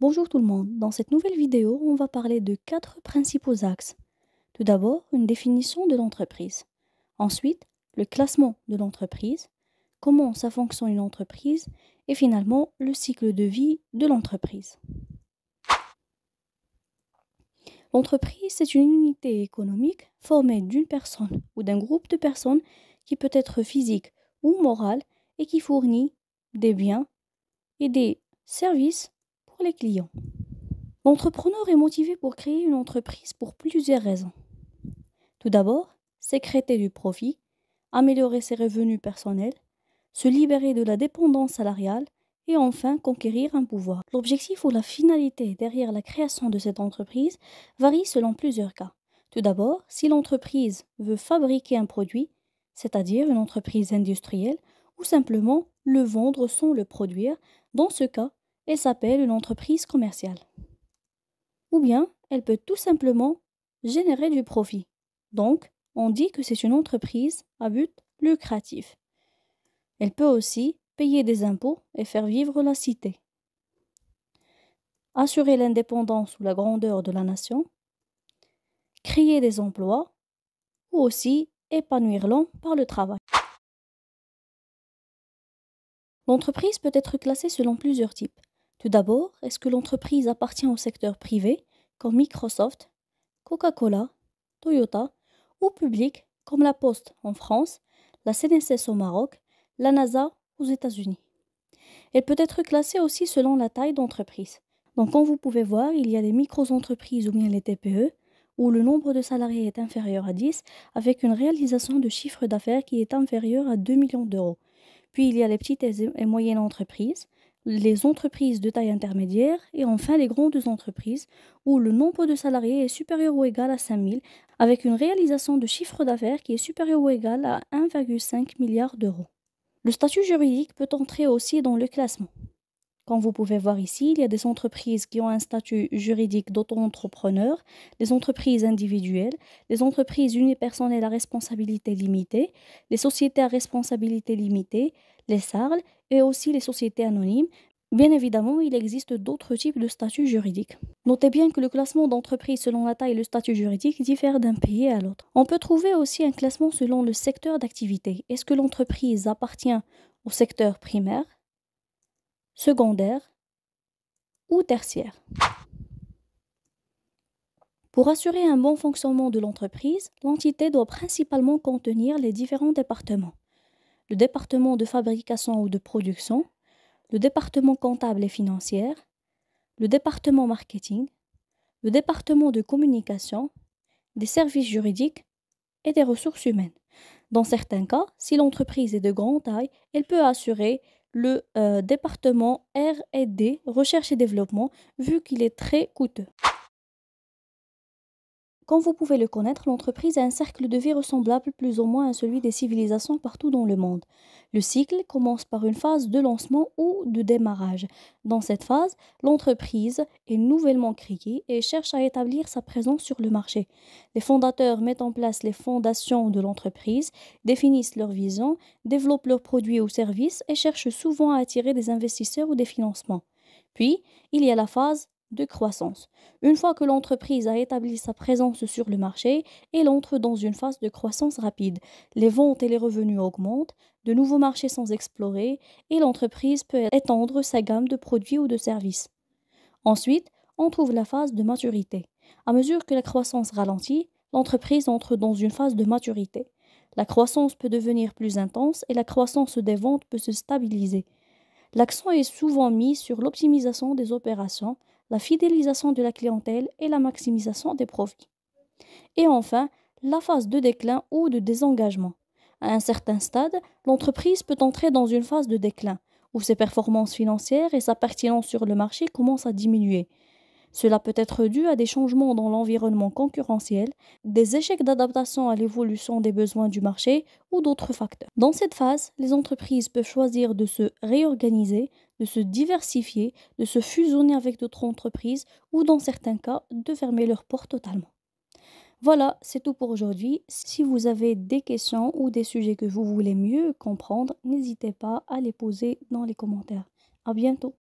Bonjour tout le monde, dans cette nouvelle vidéo, on va parler de 4 principaux axes. Tout d'abord, une définition de l'entreprise. Ensuite, le classement de l'entreprise, comment ça fonctionne une entreprise et finalement, le cycle de vie de l'entreprise. L'entreprise, c'est une unité économique formée d'une personne ou d'un groupe de personnes qui peut être physique ou morale et qui fournit des biens et des services pour les clients. L'entrepreneur est motivé pour créer une entreprise pour plusieurs raisons. Tout d'abord, sécréter du profit, améliorer ses revenus personnels, se libérer de la dépendance salariale et enfin conquérir un pouvoir. L'objectif ou la finalité derrière la création de cette entreprise varie selon plusieurs cas. Tout d'abord, si l'entreprise veut fabriquer un produit, c'est-à-dire une entreprise industrielle, ou simplement le vendre sans le produire, dans ce cas, elle s'appelle une entreprise commerciale. Ou bien, elle peut tout simplement générer du profit. Donc, on dit que c'est une entreprise à but lucratif. Elle peut aussi payer des impôts et faire vivre la cité. Assurer l'indépendance ou la grandeur de la nation. Créer des emplois ou aussi épanouir l'homme par le travail. L'entreprise peut être classée selon plusieurs types. Tout d'abord, est-ce que l'entreprise appartient au secteur privé, comme Microsoft, Coca-Cola, Toyota, ou public, comme la Poste en France, la CNSS au Maroc, la NASA aux États-Unis. Elle peut être classée aussi selon la taille d'entreprise. Donc, comme vous pouvez voir, il y a les micro-entreprises ou bien les TPE, où le nombre de salariés est inférieur à 10, avec une réalisation de chiffre d'affaires qui est inférieure à 2 millions d'euros. Puis, il y a les petites et moyennes entreprises, les entreprises de taille intermédiaire et enfin les grandes entreprises où le nombre de salariés est supérieur ou égal à 5000 avec une réalisation de chiffre d'affaires qui est supérieure ou égale à 1,5 milliard d'euros. Le statut juridique peut entrer aussi dans le classement. Comme vous pouvez voir ici, il y a des entreprises qui ont un statut juridique d'auto-entrepreneur, les entreprises individuelles, les entreprises unipersonnelles à responsabilité limitée, les sociétés à responsabilité limitée, les SARL et aussi les sociétés anonymes. Bien évidemment, il existe d'autres types de statuts juridiques. Notez bien que le classement d'entreprise selon la taille et le statut juridique diffère d'un pays à l'autre. On peut trouver aussi un classement selon le secteur d'activité. Est-ce que l'entreprise appartient au secteur primaire, secondaire ou tertiaire? Pour assurer un bon fonctionnement de l'entreprise, l'entité doit principalement contenir les différents départements. Le département de fabrication ou de production, le département comptable et financier, le département marketing, le département de communication, des services juridiques et des ressources humaines. Dans certains cas, si l'entreprise est de grande taille, elle peut assurer le département R&D, recherche et développement, vu qu'il est très coûteux. Comme vous pouvez le connaître, l'entreprise a un cercle de vie ressemblable plus ou moins à celui des civilisations partout dans le monde. Le cycle commence par une phase de lancement ou de démarrage. Dans cette phase, l'entreprise est nouvellement créée et cherche à établir sa présence sur le marché. Les fondateurs mettent en place les fondations de l'entreprise, définissent leur vision, développent leurs produits ou services et cherchent souvent à attirer des investisseurs ou des financements. Puis, il y a la phase de croissance. Une fois que l'entreprise a établi sa présence sur le marché, elle entre dans une phase de croissance rapide. Les ventes et les revenus augmentent, de nouveaux marchés sont explorés et l'entreprise peut étendre sa gamme de produits ou de services. Ensuite, on trouve la phase de maturité. À mesure que la croissance ralentit, l'entreprise entre dans une phase de maturité. La croissance peut devenir plus intense et la croissance des ventes peut se stabiliser. L'accent est souvent mis sur l'optimisation des opérations, la fidélisation de la clientèle et la maximisation des profits. Et enfin, la phase de déclin ou de désengagement. À un certain stade, l'entreprise peut entrer dans une phase de déclin, où ses performances financières et sa pertinence sur le marché commencent à diminuer. Cela peut être dû à des changements dans l'environnement concurrentiel, des échecs d'adaptation à l'évolution des besoins du marché ou d'autres facteurs. Dans cette phase, les entreprises peuvent choisir de se réorganiser, de se diversifier, de se fusionner avec d'autres entreprises ou dans certains cas, de fermer leurs portes totalement. Voilà, c'est tout pour aujourd'hui. Si vous avez des questions ou des sujets que vous voulez mieux comprendre, n'hésitez pas à les poser dans les commentaires. À bientôt!